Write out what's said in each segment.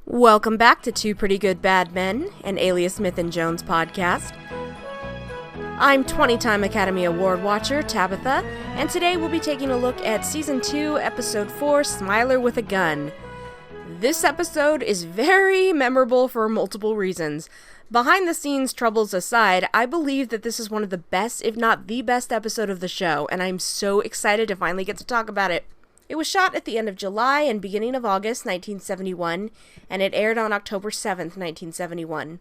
Welcome back to Two Pretty Good Bad Men, an Alias Smith & Jones podcast. I'm 20-time Academy Award watcher Tabitha, and today we'll be taking a look at Season 2, Episode 4, Smiler with a Gun. This episode is very memorable for multiple reasons. Behind-the-scenes troubles aside, I believe that this is one of the best, if not the best episode of the show, and I'm so excited to finally get to talk about it. It was shot at the end of July and beginning of August 1971, and it aired on October 7th, 1971.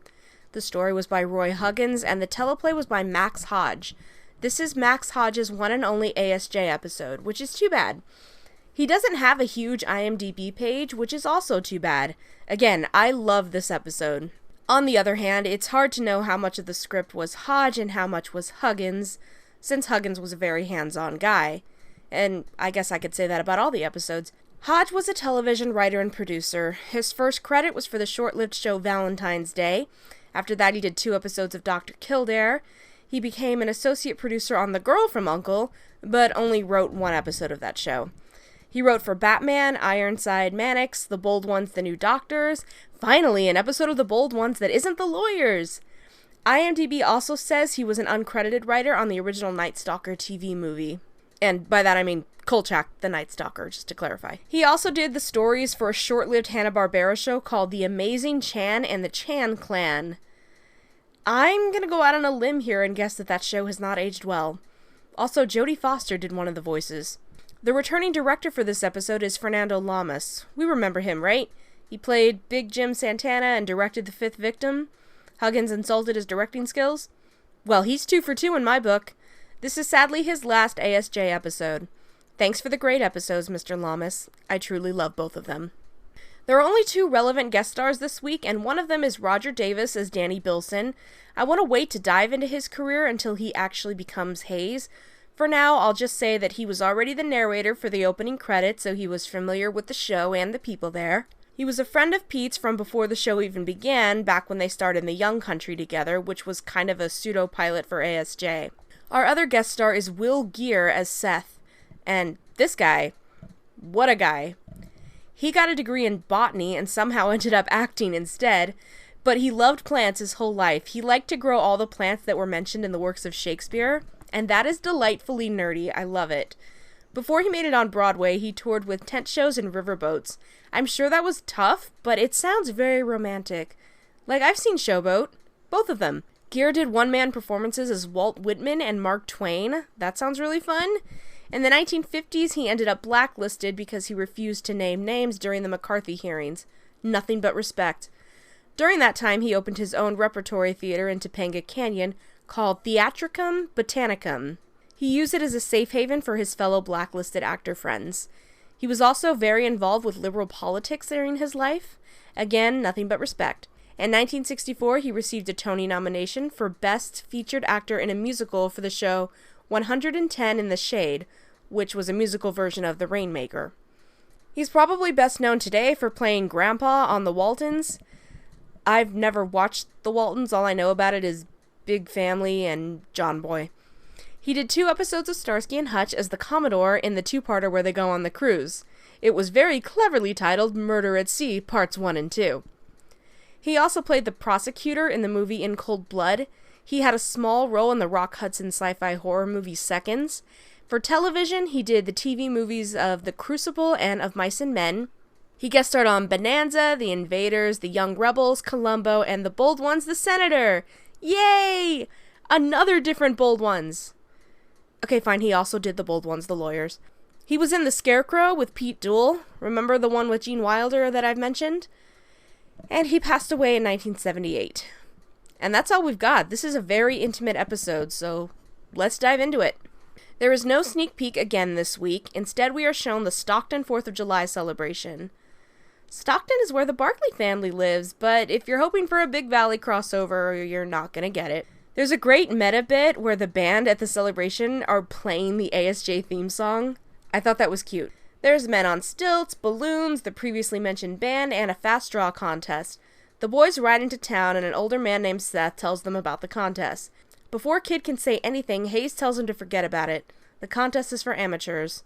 The story was by Roy Huggins, and the teleplay was by Max Hodge. This is Max Hodge's one and only ASJ episode, which is too bad. He doesn't have a huge IMDb page, which is also too bad. Again, I love this episode. On the other hand, it's hard to know how much of the script was Hodge and how much was Huggins, since Huggins was a very hands-on guy. And I guess I could say that about all the episodes. Hodge was a television writer and producer. His first credit was for the short-lived show Valentine's Day. After that, he did 2 episodes of Dr. Kildare. He became an associate producer on The Girl from U.N.C.L.E., but only wrote 1 episode of that show. He wrote for Batman, Ironside, Mannix, The Bold Ones, The New Doctors. Finally, an episode of The Bold Ones that isn't The Lawyers. IMDb also says he was an uncredited writer on the original Night Stalker TV movie. And by that I mean Kolchak, the Night Stalker, just to clarify. He also did the stories for a short-lived Hanna-Barbera show called The Amazing Chan and the Chan Clan. I'm gonna go out on a limb here and guess that show has not aged well. Also, Jodie Foster did one of the voices. The returning director for this episode is Fernando Lamas. We remember him, right? He played Big Jim Santana and directed The Fifth Victim. Huggins insulted his directing skills. Well, he's 2 for 2 in my book. This is sadly his last ASJ episode. Thanks for the great episodes, Mr. Lamas. I truly love both of them. There are only 2 relevant guest stars this week, and one of them is Roger Davis as Danny Bilson. I want to wait to dive into his career until he actually becomes Hayes. For now, I'll just say that he was already the narrator for the opening credits, so he was familiar with the show and the people there. He was a friend of Pete's from before the show even began, back when they starred in The Young Country together, which was kind of a pseudo-pilot for ASJ. Our other guest star is Will Geer as Seth, and this guy, what a guy. He got a degree in botany and somehow ended up acting instead, but he loved plants his whole life. He liked to grow all the plants that were mentioned in the works of Shakespeare, and that is delightfully nerdy. I love it. Before he made it on Broadway, he toured with tent shows and riverboats. I'm sure that was tough, but it sounds very romantic. Like, I've seen Showboat, both of them. Geer did one-man performances as Walt Whitman and Mark Twain. That sounds really fun. In the 1950s, he ended up blacklisted because he refused to name names during the McCarthy hearings. Nothing but respect. During that time, he opened his own repertory theater in Topanga Canyon called Theatricum Botanicum. He used it as a safe haven for his fellow blacklisted actor friends. He was also very involved with liberal politics during his life. Again, nothing but respect. In 1964, he received a Tony nomination for Best Featured Actor in a Musical for the show 110 in the Shade, which was a musical version of The Rainmaker. He's probably best known today for playing Grandpa on The Waltons. I've never watched The Waltons. All I know about it is Big Family and John Boy. He did 2 episodes of Starsky and Hutch as the Commodore in the 2-parter where they go on the cruise. It was very cleverly titled Murder at Sea, Parts 1 and 2. He also played the prosecutor in the movie In Cold Blood. He had a small role in the Rock Hudson sci-fi horror movie Seconds. For television, he did the TV movies of The Crucible and Of Mice and Men. He guest starred on Bonanza, The Invaders, The Young Rebels, Columbo, and The Bold Ones, The Senator. Yay! Another different Bold Ones. Okay, fine, he also did The Bold Ones, The Lawyers. He was in The Scarecrow with Pete Duell. Remember the one with Gene Wilder that I've mentioned? And he passed away in 1978. And that's all we've got. This is a very intimate episode, so let's dive into it. There is no sneak peek again this week. Instead, we are shown the Stockton 4th of July celebration. Stockton is where the Barkley family lives, but if you're hoping for a Big Valley crossover, you're not gonna get it. There's a great meta bit where the band at the celebration are playing the ASJ theme song. I thought that was cute. There's men on stilts, balloons, the previously mentioned band, and a fast draw contest. The boys ride into town, and an older man named Seth tells them about the contest. Before Kid can say anything, Hayes tells him to forget about it. The contest is for amateurs.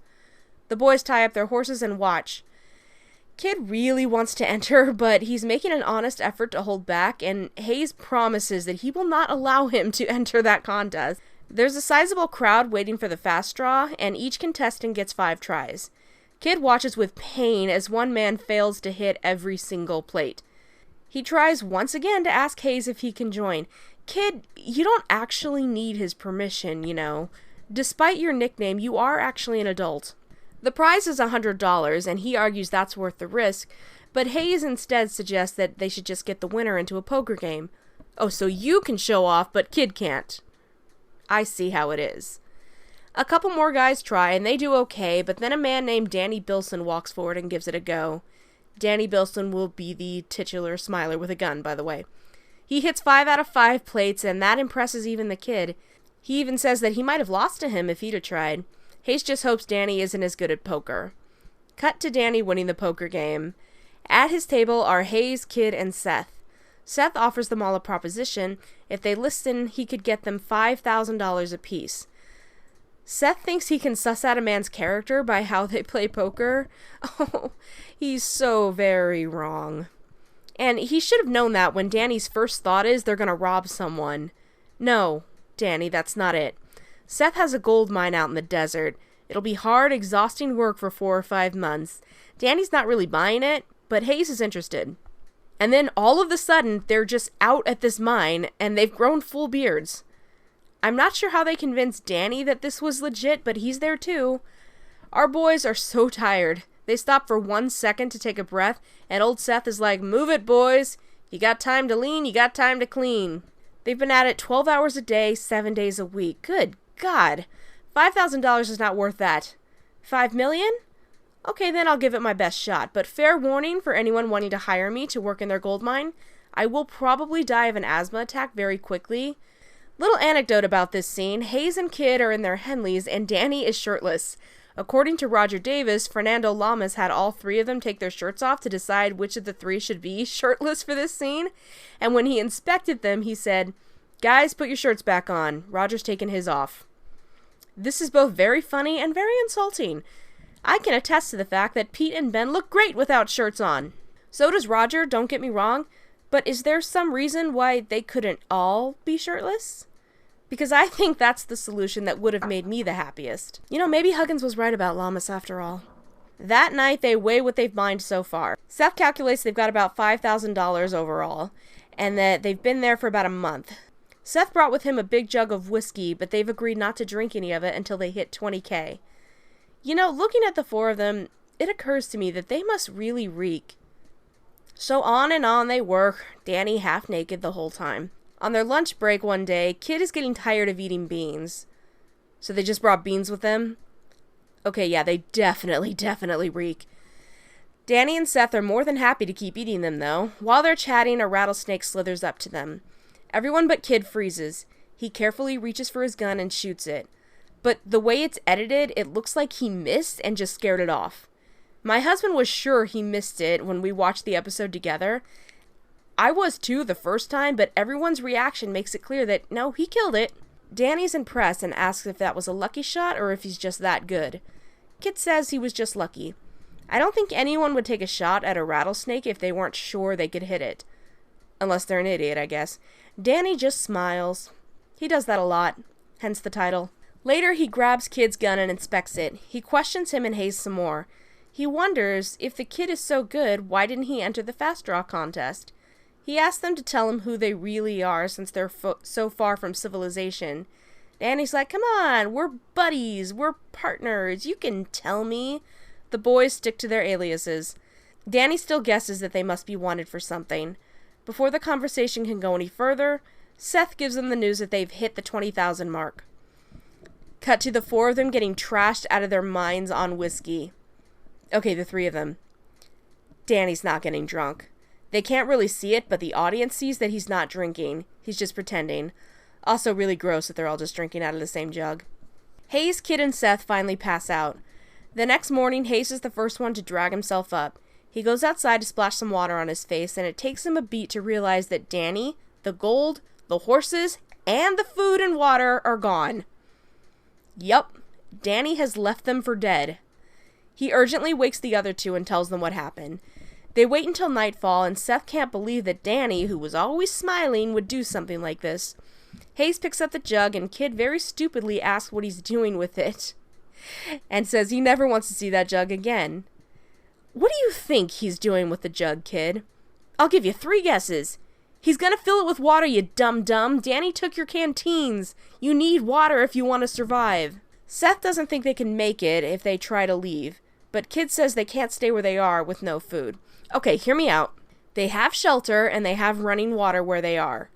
The boys tie up their horses and watch. Kid really wants to enter, but he's making an honest effort to hold back, and Hayes promises that he will not allow him to enter that contest. There's a sizable crowd waiting for the fast draw, and each contestant gets 5 tries. Kid watches with pain as one man fails to hit every single plate. He tries once again to ask Hayes if he can join. Kid, you don't actually need his permission, you know. Despite your nickname, you are actually an adult. The prize is $100, and he argues that's worth the risk, but Hayes instead suggests that they should just get the winner into a poker game. Oh, so you can show off, but Kid can't. I see how it is. A couple more guys try, and they do okay, but then a man named Danny Bilson walks forward and gives it a go. Danny Bilson will be the titular smiler with a gun, by the way. He hits 5 out of 5 plates, and that impresses even the Kid. He even says that he might have lost to him if he'd have tried. Hayes just hopes Danny isn't as good at poker. Cut to Danny winning the poker game. At his table are Hayes, Kid, and Seth. Seth offers them all a proposition. If they listen, he could get them $5,000 apiece. Seth thinks he can suss out a man's character by how they play poker. Oh, he's so very wrong. And he should have known that when Danny's first thought is they're gonna rob someone. No, Danny, that's not it. Seth has a gold mine out in the desert. It'll be hard, exhausting work for 4 or 5 months. Danny's not really buying it, but Hayes is interested. And then all of a sudden, they're just out at this mine, and they've grown full beards. I'm not sure how they convinced Danny that this was legit, but he's there too. Our boys are so tired. They stop for 1 second to take a breath, and old Seth is like, "Move it, boys. You got time to lean, you got time to clean." They've been at it 12 hours a day, 7 days a week. Good God. $5,000 is not worth that. $5 million? Okay, then I'll give it my best shot, but fair warning for anyone wanting to hire me to work in their gold mine, I will probably die of an asthma attack very quickly. Little anecdote about this scene, Hayes and Kid are in their Henleys and Danny is shirtless. According to Roger Davis, Fernando Lamas had all 3 of them take their shirts off to decide which of the 3 should be shirtless for this scene, and when he inspected them, he said, "Guys, put your shirts back on. Roger's taken his off." This is both very funny and very insulting. I can attest to the fact that Pete and Ben look great without shirts on. So does Roger, don't get me wrong, but is there some reason why they couldn't all be shirtless? Because I think that's the solution that would have made me the happiest. You know, maybe Huggins was right about Lamas after all. That night, they weigh what they've mined so far. Seth calculates they've got about $5,000 overall, and that they've been there for about a month. Seth brought with him a big jug of whiskey, but they've agreed not to drink any of it until they hit 20K. You know, looking at the 4 of them, it occurs to me that they must really reek. So on and on they work, Danny half naked the whole time. On their lunch break one day, Kid is getting tired of eating beans. So they just brought beans with them? Okay, yeah, they definitely reek. Danny and Seth are more than happy to keep eating them, though. While they're chatting, a rattlesnake slithers up to them. Everyone but Kid freezes. He carefully reaches for his gun and shoots it. But the way it's edited, it looks like he missed and just scared it off. My husband was sure he missed it when we watched the episode together. I was too the first time, but everyone's reaction makes it clear that, no, he killed it. Danny's impressed and asks if that was a lucky shot or if he's just that good. Kid says he was just lucky. I don't think anyone would take a shot at a rattlesnake if they weren't sure they could hit it. Unless they're an idiot, I guess. Danny just smiles. He does that a lot, hence the title. Later, he grabs Kid's gun and inspects it. He questions him and Hayes some more. He wonders, if the Kid is so good, why didn't he enter the fast draw contest? He asks them to tell him who they really are since they're so far from civilization. Danny's like, "Come on, we're buddies, we're partners, you can tell me." The boys stick to their aliases. Danny still guesses that they must be wanted for something. Before the conversation can go any further, Seth gives them the news that they've hit the 20,000 mark. Cut to the 4 of them getting trashed out of their minds on whiskey. Okay, the 3 of them. Danny's not getting drunk. They can't really see it, but the audience sees that he's not drinking. He's just pretending. Also really gross that they're all just drinking out of the same jug. Hayes, Kid, and Seth finally pass out. The next morning, Hayes is the first one to drag himself up. He goes outside to splash some water on his face, and it takes him a beat to realize that Danny, the gold, the horses, and the food and water are gone. Yup, Danny has left them for dead. He urgently wakes the other two and tells them what happened. They wait until nightfall, and Seth can't believe that Danny, who was always smiling, would do something like this. Hayes picks up the jug, and Kid very stupidly asks what he's doing with it, and says he never wants to see that jug again. What do you think he's doing with the jug, Kid? I'll give you 3 guesses. He's gonna fill it with water, you dum-dum. Danny took your canteens. You need water if you want to survive. Seth doesn't think they can make it if they try to leave, but Kid says they can't stay where they are with no food. Okay, hear me out. They have shelter, and they have running water where they are.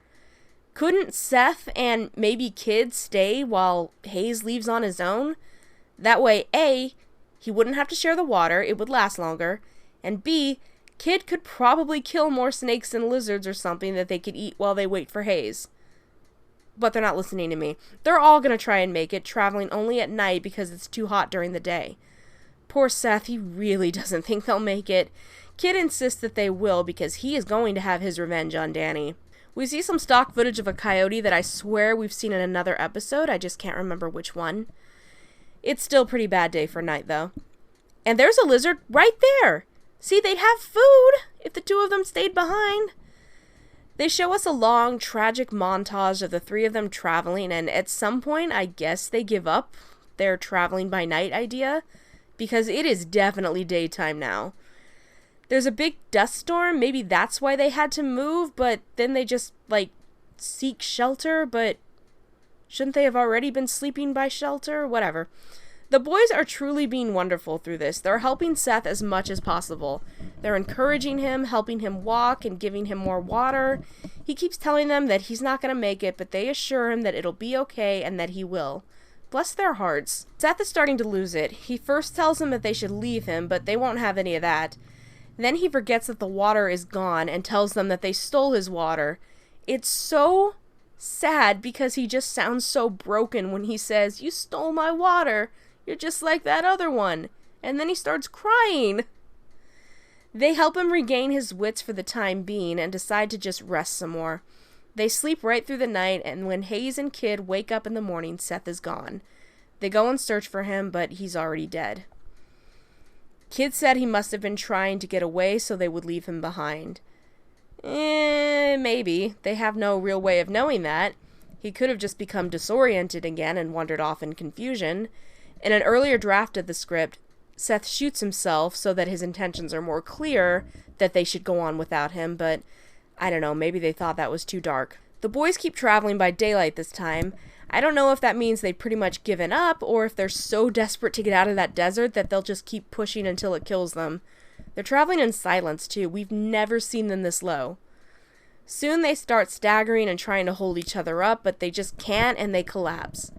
Couldn't Seth and maybe Kid stay while Hayes leaves on his own? That way, A, he wouldn't have to share the water, it would last longer, and B, Kid could probably kill more snakes and lizards or something that they could eat while they wait for Hayes. But they're not listening to me. They're all gonna try and make it, traveling only at night because it's too hot during the day. Poor Seth, he really doesn't think they'll make it. Kid insists that they will because he is going to have his revenge on Danny. We see some stock footage of a coyote that I swear we've seen in another episode, I just can't remember which one. It's still a pretty bad day for night, though. And there's a lizard right there! See, they'd have food if the 2 of them stayed behind. They show us a long, tragic montage of the 3 of them traveling, and at some point, I guess they give up their traveling by night idea, because it is definitely daytime now. There's a big dust storm, maybe that's why they had to move, but then they just, seek shelter, but shouldn't they have already been sleeping by shelter? Whatever. The boys are truly being wonderful through this. They're helping Seth as much as possible. They're encouraging him, helping him walk, and giving him more water. He keeps telling them that he's not going to make it, but they assure him that it'll be okay and that he will. Bless their hearts. Seth is starting to lose it. He first tells them that they should leave him, but they won't have any of that. Then he forgets that the water is gone and tells them that they stole his water. It's so sad because he just sounds so broken when he says, "You stole my water. You're just like that other one." And then he starts crying. They help him regain his wits for the time being and decide to just rest some more. They sleep right through the night, and when Hayes and Kid wake up in the morning, Seth is gone. They go and search for him, but he's already dead. Kid said he must have been trying to get away so they would leave him behind. Maybe. They have no real way of knowing that. He could have just become disoriented again and wandered off in confusion. In an earlier draft of the script, Seth shoots himself so that his intentions are more clear that they should go on without him, but I don't know, maybe they thought that was too dark. The boys keep traveling by daylight this time. I don't know if that means they've pretty much given up, or if they're so desperate to get out of that desert that they'll just keep pushing until it kills them. They're traveling in silence, too. We've never seen them this low. Soon they start staggering and trying to hold each other up, but they just can't, and they collapse.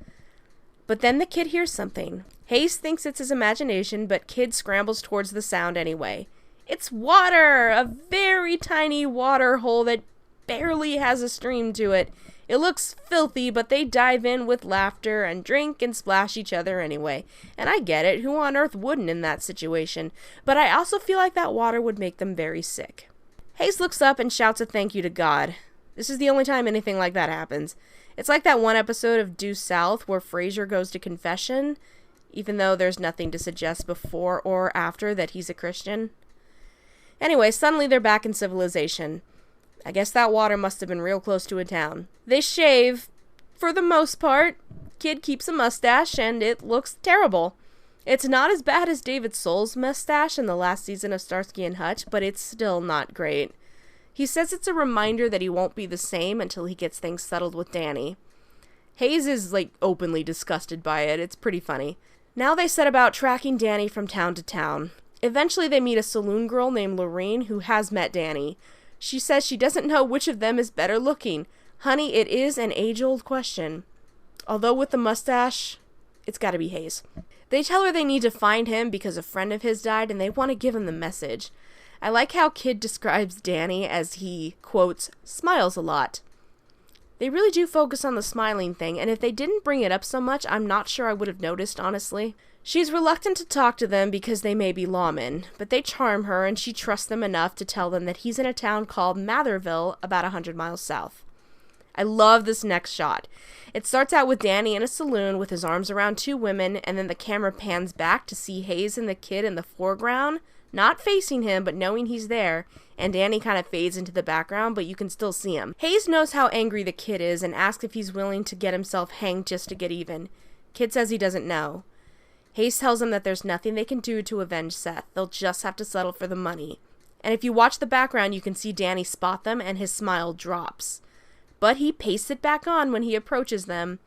But then the kid hears something. Hayes thinks it's his imagination, but Kid scrambles towards the sound anyway. It's water! A very tiny water hole that barely has a stream to it. It looks filthy, but they dive in with laughter and drink and splash each other anyway. And I get it, who on earth wouldn't in that situation? But I also feel like that water would make them very sick. Hayes looks up and shouts a thank you to God. This is the only time anything like that happens. It's like that one episode of Due South where Frasier goes to confession, even though there's nothing to suggest before or after that he's a Christian. Anyway, suddenly they're back in civilization. I guess that water must have been real close to a town. They shave, for the most part. Kid keeps a mustache, and it looks terrible. It's not as bad as David Soul's mustache in the last season of Starsky and Hutch, but it's still not great. He says it's a reminder that he won't be the same until he gets things settled with Danny. Hayes is, openly disgusted by it. It's pretty funny. Now they set about tracking Danny from town to town. Eventually they meet a saloon girl named Lorene who has met Danny. She says she doesn't know which of them is better looking. Honey, it is an age-old question. Although with the mustache, it's gotta be Hayes. They tell her they need to find him because a friend of his died and they want to give him the message. I like how Kid describes Danny as he, quotes, smiles a lot. They really do focus on the smiling thing, and if they didn't bring it up so much, I'm not sure I would have noticed, honestly. She's reluctant to talk to them because they may be lawmen, but they charm her and she trusts them enough to tell them that he's in a town called Matherville, about 100 miles south. I love this next shot. It starts out with Danny in a saloon with his arms around two women, and then the camera pans back to see Hayes and the kid in the foreground, not facing him, but knowing he's there, and Danny kind of fades into the background, but you can still see him. Hayes knows how angry the kid is and asks if he's willing to get himself hanged just to get even. Kid says he doesn't know. Hayes tells him that there's nothing they can do to avenge Seth. They'll just have to settle for the money. And if you watch the background, you can see Danny spot them and his smile drops. But he pastes it back on when he approaches them.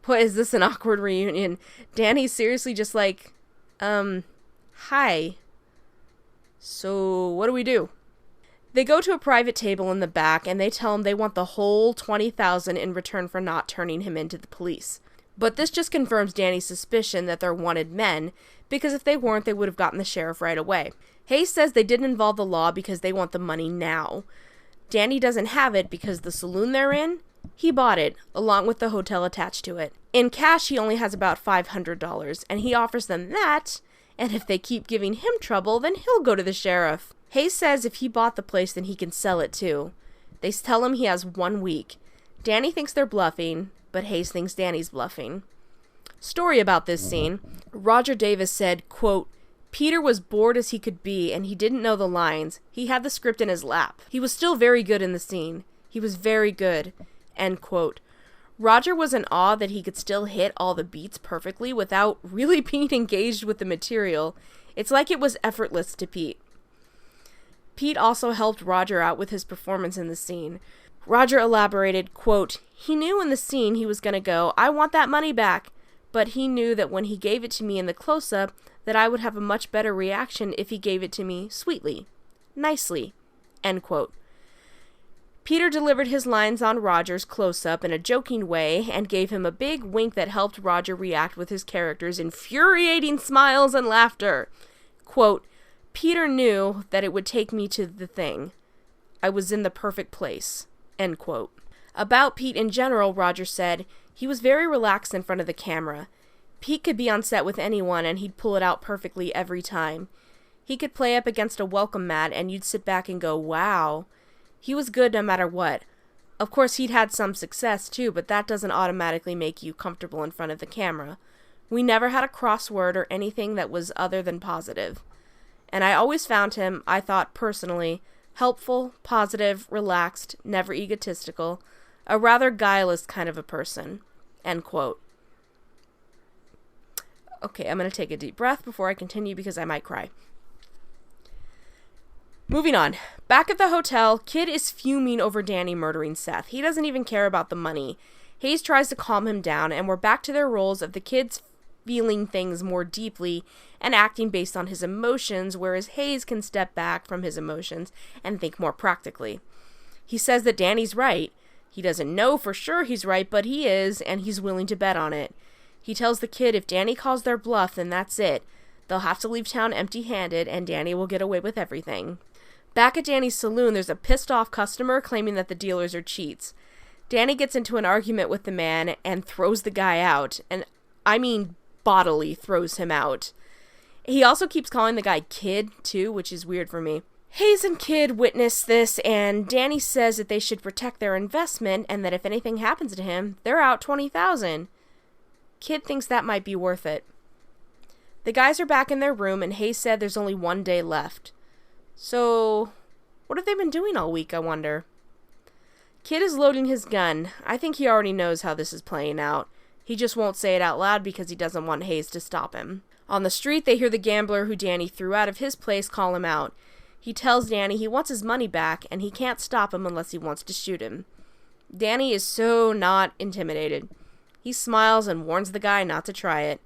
Boy, is this an awkward reunion. Danny's seriously just like, hi. So, what do we do? They go to a private table in the back and they tell him they want the whole $20,000 in return for not turning him into the police. But this just confirms Danny's suspicion that they're wanted men, because if they weren't, they would have gotten the sheriff right away. Hayes says they didn't involve the law because they want the money now. Danny doesn't have it because the saloon they're in, he bought it, along with the hotel attached to it. In cash, he only has about $500, and he offers them that, and if they keep giving him trouble, then he'll go to the sheriff. Hayes says if he bought the place, then he can sell it too. They tell him he has 1 week. Danny thinks they're bluffing, but Hayes thinks Danny's bluffing. Story about this scene. Roger Davis said, quote, Peter was bored as he could be, and he didn't know the lines. He had the script in his lap. He was still very good in the scene. He was very good. End quote. Roger was in awe that he could still hit all the beats perfectly without really being engaged with the material. It's like it was effortless to Pete. Pete also helped Roger out with his performance in the scene. Roger elaborated, quote, he knew in the scene he was going to go, I want that money back. But he knew that when he gave it to me in the close-up, that I would have a much better reaction if he gave it to me sweetly, nicely, end quote. Peter delivered his lines on Roger's close-up in a joking way and gave him a big wink that helped Roger react with his character's infuriating smiles and laughter. Quote, Peter knew that it would take me to the thing. I was in the perfect place, end quote. About Pete in general, Roger said, he was very relaxed in front of the camera. Pete could be on set with anyone and he'd pull it out perfectly every time. He could play up against a welcome mat and you'd sit back and go, wow. He was good no matter what. Of course, he'd had some success too, but that doesn't automatically make you comfortable in front of the camera. We never had a crossword or anything that was other than positive. And I always found him, I thought personally, helpful, positive, relaxed, never egotistical, a rather guileless kind of a person. End quote. Okay, I'm going to take a deep breath before I continue because I might cry. Moving on. Back at the hotel, Kid is fuming over Danny murdering Seth. He doesn't even care about the money. Hayes tries to calm him down, and we're back to their roles of the kids feeling things more deeply and acting based on his emotions, whereas Hayes can step back from his emotions and think more practically. He says that Danny's right. He doesn't know for sure he's right, but he is, and he's willing to bet on it. He tells the kid if Danny calls their bluff, then that's it. They'll have to leave town empty-handed, and Danny will get away with everything. Back at Danny's saloon, there's a pissed-off customer claiming that the dealers are cheats. Danny gets into an argument with the man and throws the guy out, and I mean bodily throws him out. He also keeps calling the guy Kid, too, which is weird for me. Hayes and Kid witness this, and Danny says that they should protect their investment, and that if anything happens to him, they're out $20,000. Kid thinks that might be worth it. The guys are back in their room, and Hayes said there's only 1 day left. So, what have they been doing all week, I wonder? Kid is loading his gun. I think he already knows how this is playing out. He just won't say it out loud because he doesn't want Hayes to stop him. On the street, they hear the gambler who Danny threw out of his place call him out. He tells Danny he wants his money back, and he can't stop him unless he wants to shoot him. Danny is so not intimidated. He smiles and warns the guy not to try it.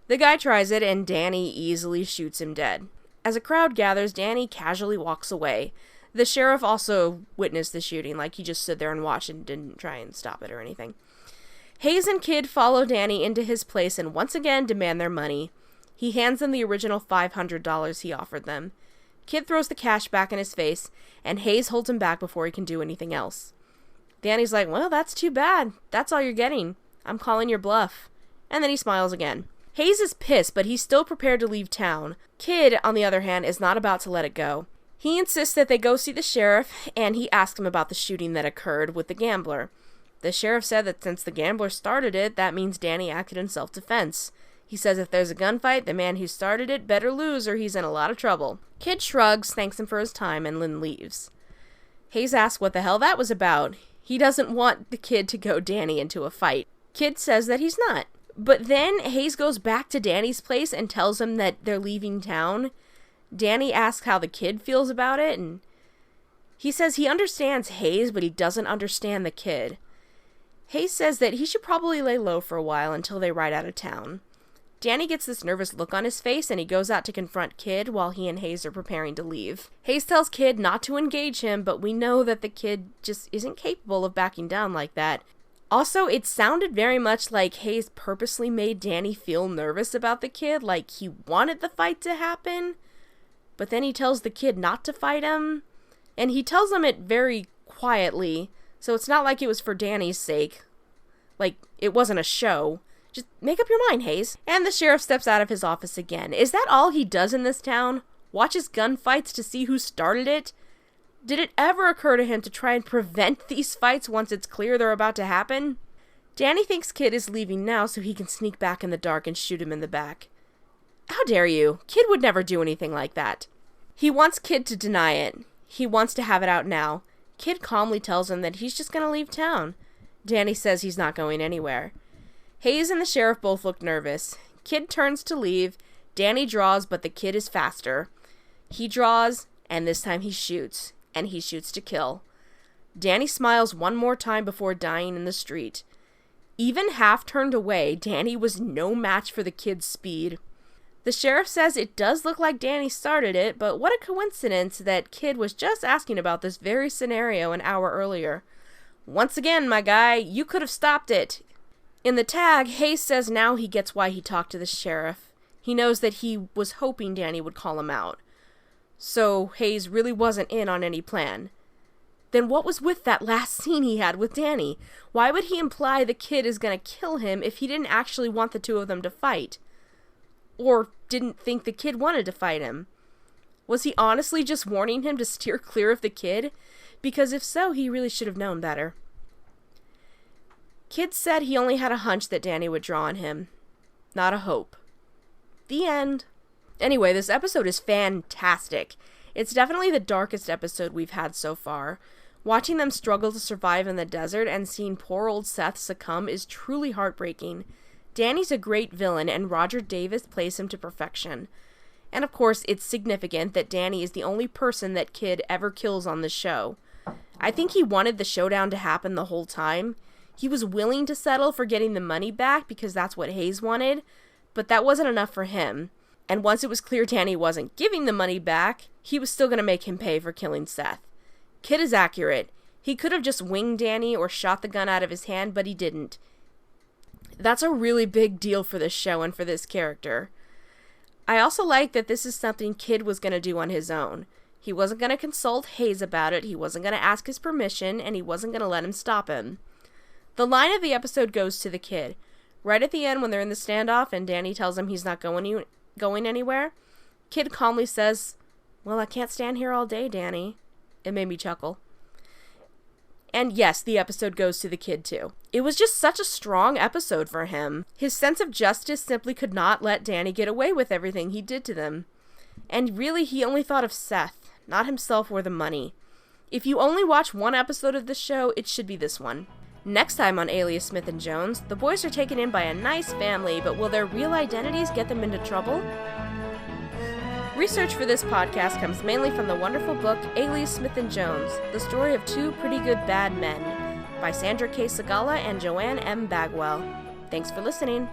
The guy tries it, and Danny easily shoots him dead. As a crowd gathers, Danny casually walks away. The sheriff also witnessed the shooting, like he just stood there and watched and didn't try and stop it or anything. Hayes and Kid follow Danny into his place and once again demand their money. He hands them the original $500 he offered them. Kid throws the cash back in his face, and Hayes holds him back before he can do anything else. Danny's like, well, that's too bad. That's all you're getting. I'm calling your bluff. And then he smiles again. Hayes is pissed, but he's still prepared to leave town. Kid, on the other hand, is not about to let it go. He insists that they go see the sheriff, and he asks him about the shooting that occurred with the gambler. The sheriff said that since the gambler started it, that means Danny acted in self-defense. He says if there's a gunfight, the man who started it better lose or he's in a lot of trouble. Kid shrugs, thanks him for his time, and Lynn leaves. Hayes asks what the hell that was about. He doesn't want the kid to go Danny into a fight. Kid says that he's not. But then Hayes goes back to Danny's place and tells him that they're leaving town. Danny asks how the kid feels about it, and he says he understands Hayes, but he doesn't understand the kid. Hayes says that he should probably lay low for a while until they ride out of town. Danny gets this nervous look on his face, and he goes out to confront Kid while he and Hayes are preparing to leave. Hayes tells Kid not to engage him, but we know that the kid just isn't capable of backing down like that. Also, it sounded very much like Hayes purposely made Danny feel nervous about the kid, like he wanted the fight to happen, but then he tells the kid not to fight him, and he tells him it very quietly, so it's not like it was for Danny's sake. Like, it wasn't a show. Just make up your mind, Hayes. And the sheriff steps out of his office again. Is that all he does in this town? Watches gunfights to see who started it? Did it ever occur to him to try and prevent these fights once it's clear they're about to happen? Danny thinks Kid is leaving now so he can sneak back in the dark and shoot him in the back. How dare you? Kid would never do anything like that. He wants Kid to deny it. He wants to have it out now. Kid calmly tells him that he's just going to leave town. Danny says he's not going anywhere. Hayes and the sheriff both look nervous. Kid turns to leave. Danny draws, but the kid is faster. He draws, and this time he shoots. And he shoots to kill. Danny smiles one more time before dying in the street. Even half turned away, Danny was no match for the kid's speed. The sheriff says it does look like Danny started it, but what a coincidence that Kid was just asking about this very scenario an hour earlier. Once again, my guy, you could have stopped it. In the tag, Hayes says now he gets why he talked to the sheriff. He knows that he was hoping Danny would call him out. So Hayes really wasn't in on any plan. Then what was with that last scene he had with Danny? Why would he imply the kid is gonna kill him if he didn't actually want the two of them to fight? Or didn't think the kid wanted to fight him? Was he honestly just warning him to steer clear of the kid? Because if so, he really should have known better. Kid said he only had a hunch that Danny would draw on him. Not a hope. The end. Anyway, this episode is fantastic. It's definitely the darkest episode we've had so far. Watching them struggle to survive in the desert and seeing poor old Seth succumb is truly heartbreaking. Danny's a great villain, and Roger Davis plays him to perfection. And of course, it's significant that Danny is the only person that Kid ever kills on the show. I think he wanted the showdown to happen the whole time. He was willing to settle for getting the money back because that's what Hayes wanted, but that wasn't enough for him. And once it was clear Danny wasn't giving the money back, he was still going to make him pay for killing Seth. Kid is accurate. He could have just winged Danny or shot the gun out of his hand, but he didn't. That's a really big deal for this show and for this character. I also like that this is something Kid was going to do on his own. He wasn't going to consult Hayes about it, he wasn't going to ask his permission, and he wasn't going to let him stop him. The line of the episode goes to the kid. Right at the end when they're in the standoff and Danny tells him he's not going anywhere, Kid calmly says, "Well, I can't stand here all day, Danny." It made me chuckle. And yes, the episode goes to the kid too. It was just such a strong episode for him. His sense of justice simply could not let Danny get away with everything he did to them. And really, he only thought of Seth, not himself or the money. If you only watch one episode of this show, it should be this one. Next time on Alias, Smith & Jones, the boys are taken in by a nice family, but will their real identities get them into trouble? Research for this podcast comes mainly from the wonderful book Alias, Smith & Jones, The Story of Two Pretty Good Bad Men, by Sandra K. Segala and Joanne M. Bagwell. Thanks for listening.